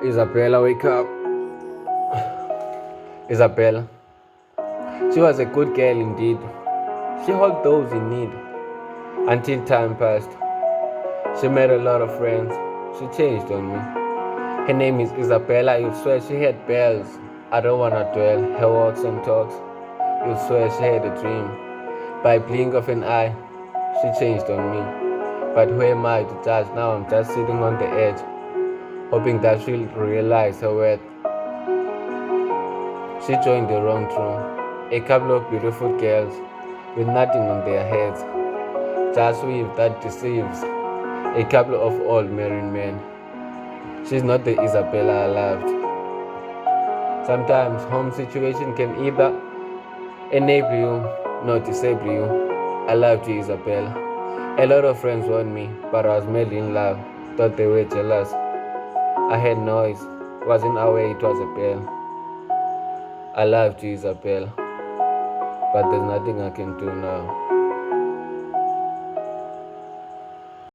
Isabella, wake up. Isabella. She was a good girl indeed. She helped those in need. Until time passed, she made a lot of friends. She changed on me. Her name is Isabella. You'd swear she had bells. I don't wanna dwell. Her walks and talks. You'd swear she had a dream. By blink of an eye, she changed on me. But who am I to judge? Now I'm just sitting on the edge, hoping that she'll realize her worth. She joined the wrong room. A couple of beautiful girls with nothing on their heads. Just weave that deceives. A couple of old married men. She's not the Isabella I loved. Sometimes home situation can either enable you, not disable you. I loved you, Isabella. A lot of friends want me, but I was madly in love. Thought they were jealous. I heard noise. Wasn't aware it was a bell. I loved you, Isabella, but there's nothing I can do now.